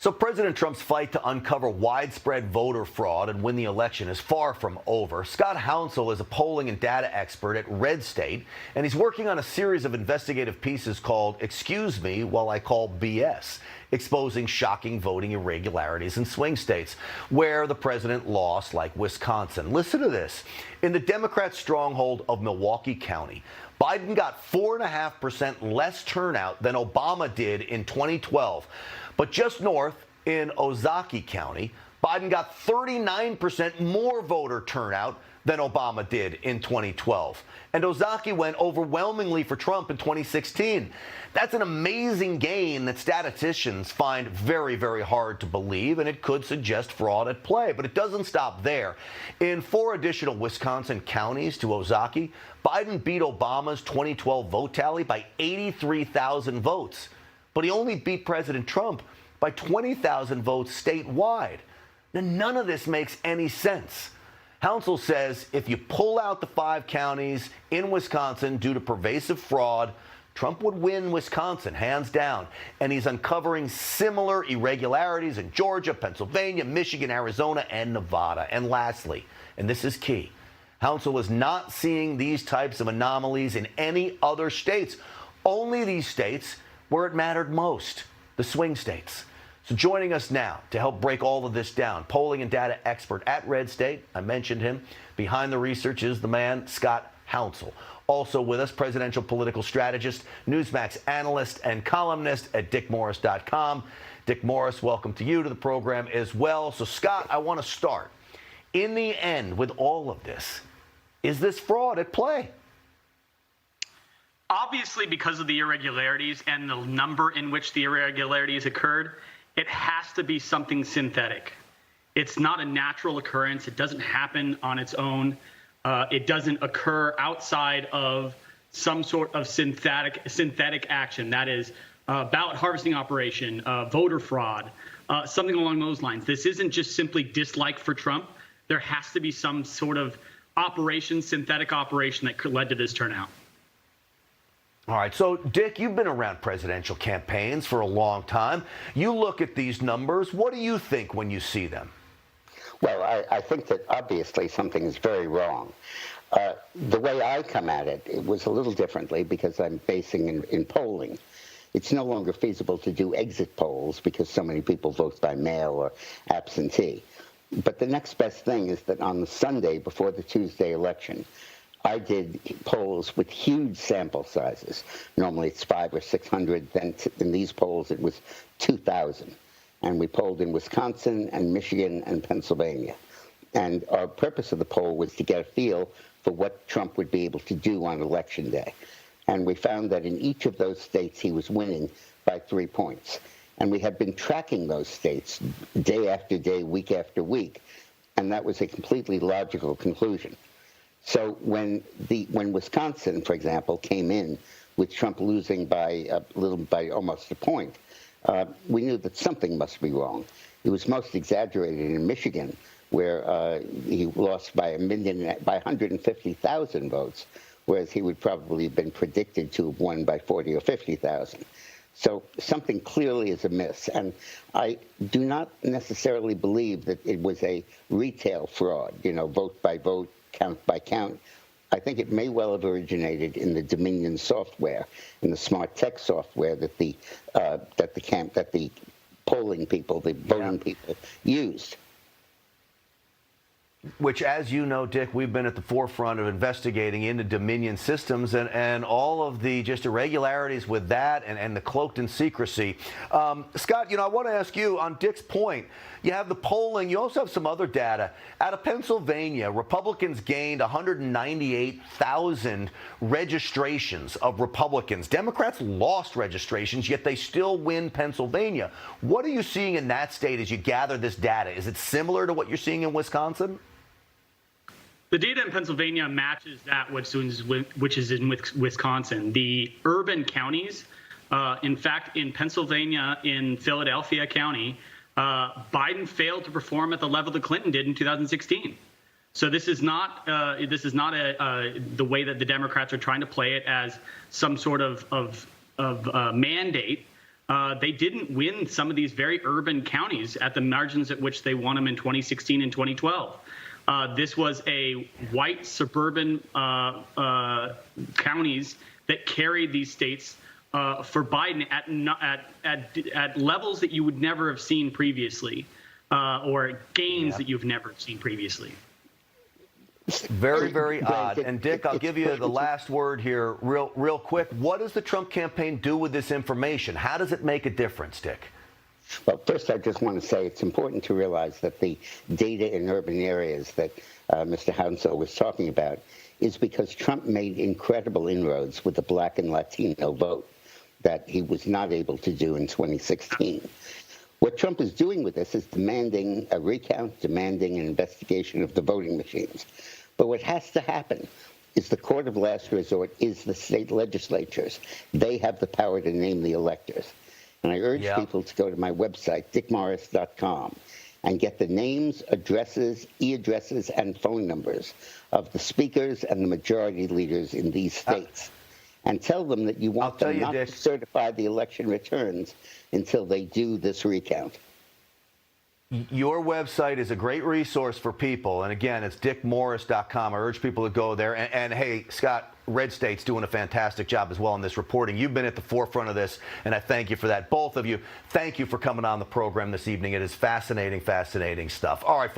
So President Trump's fight to uncover widespread voter fraud and win the election is far from over. Scott Hounsell is a polling and data expert at Red State, and he's working on a series of investigative pieces called Excuse Me While I Call BS, exposing shocking voting irregularities in swing states where the president lost, like Wisconsin. Listen to this. In the Democrat stronghold of Milwaukee County, Biden got 4.5% less turnout than Obama did in 2012. But just north in Ozaukee County, Biden got 39% more voter turnout than Obama did in 2012. And Ozaukee went overwhelmingly for Trump in 2016. That's an amazing gain that statisticians find very, very hard to believe, and it could suggest fraud at play. But it doesn't stop there. In 4 additional Wisconsin counties to Ozaukee, Biden beat Obama's 2012 vote tally by 83,000 votes. But he only beat President Trump by 20,000 votes statewide. Now, none of this makes any sense. Hounsell says if you pull out the 5 counties in Wisconsin due to pervasive fraud, Trump would win Wisconsin, hands down. And he's uncovering similar irregularities in Georgia, Pennsylvania, Michigan, Arizona, and Nevada. And lastly, and this is key, Hounsell is not seeing these types of anomalies in any other states, only these states where it mattered most, the swing states. So joining us now to help break all of this down, polling and data expert at Red State, I mentioned him. Behind the research is the man, Scott Hounsell. Also with us, presidential political strategist, Newsmax analyst, and columnist at dickmorris.com. Dick Morris, welcome to you to the program as well. So Scott, I want to start. In the end, with all of this, is this fraud at play? Obviously, because of the irregularities and the number in which the irregularities occurred, it has to be something synthetic. It's not a natural occurrence. It doesn't happen on its own. It doesn't occur outside of some sort of synthetic action. That is ballot harvesting operation, voter fraud, something along those lines. This isn't just simply dislike for Trump. There has to be some sort of operation, synthetic operation that led to this turnout. All right. So, Dick, you've been around presidential campaigns for a long time. You look at these numbers. What do you think when you see them? Well, I think that obviously something is very wrong. The way I come at it, it was a little differently because I'm basing in polling. It's no longer feasible to do exit polls because so many people vote by mail or absentee. But the next best thing is that on the Sunday before the Tuesday election, I did polls with huge sample sizes. Normally it's 500 or 600. Then in these polls it was 2,000. And we polled in Wisconsin and Michigan and Pennsylvania. And our purpose of the poll was to get a feel for what Trump would be able to do on Election Day. And we found that in each of those states he was winning by 3 points. And we had been tracking those states day after day, week after week. And that was a completely logical conclusion. So when Wisconsin, for example, came in with Trump losing by almost a point, we knew that something must be wrong. It was most exaggerated in Michigan, where he lost by 150,000 votes, whereas he would probably have been predicted to have won by 40 or 50,000. So something clearly is amiss, and I do not necessarily believe that it was a retail fraud, vote by vote, count by count. I think it may well have originated in the Dominion software, in the smart tech software that the polling people, the voting people used. Which, as you know, Dick, we've been at the forefront of investigating into Dominion systems and all of the just irregularities with that and the cloaked in secrecy. Scott, I want to ask you on Dick's point. You have the polling. You also have some other data. Out of Pennsylvania, Republicans gained 198,000 registrations of Republicans. Democrats lost registrations, yet they still win Pennsylvania. What are you seeing in that state as you gather this data? Is it similar to what you're seeing in Wisconsin? The data in Pennsylvania matches that which is in Wisconsin. The urban counties, in fact, in Pennsylvania, in Philadelphia County, Biden failed to perform at the level that Clinton did in 2016. So this is not the way that the Democrats are trying to play it as some sort of mandate. they didn't win some of these very urban counties at the margins at which they won them in 2016 and 2012. This was a white suburban counties that carried these states for Biden at levels that you would never have seen previously, or gains that you've never seen previously. Very, very odd. And Dick, I'll give you the last word here real quick. What does the Trump campaign do with this information? How does it make a difference, Dick? Well, first, I just want to say it's important to realize that the data in urban areas that Mr. Hounsell was talking about is because Trump made incredible inroads with the Black and Latino vote that he was not able to do in 2016. What Trump is doing with this is demanding a recount, demanding an investigation of the voting machines. But what has to happen is the court of last resort is the state legislatures. They have the power to name the electors. And I urge people to go to my website, dickmorris.com, and get the names, addresses, e-addresses, and phone numbers of the speakers and the majority leaders in these states. And tell them that you want them not to certify the election returns until they do this recount. Your website is a great resource for people. And again, it's dickmorris.com. I urge people to go there. And hey, Scott, Red State's doing a fantastic job as well in this reporting. You've been at the forefront of this, and I thank you for that. Both of you, thank you for coming on the program this evening. It is fascinating, fascinating stuff. All right.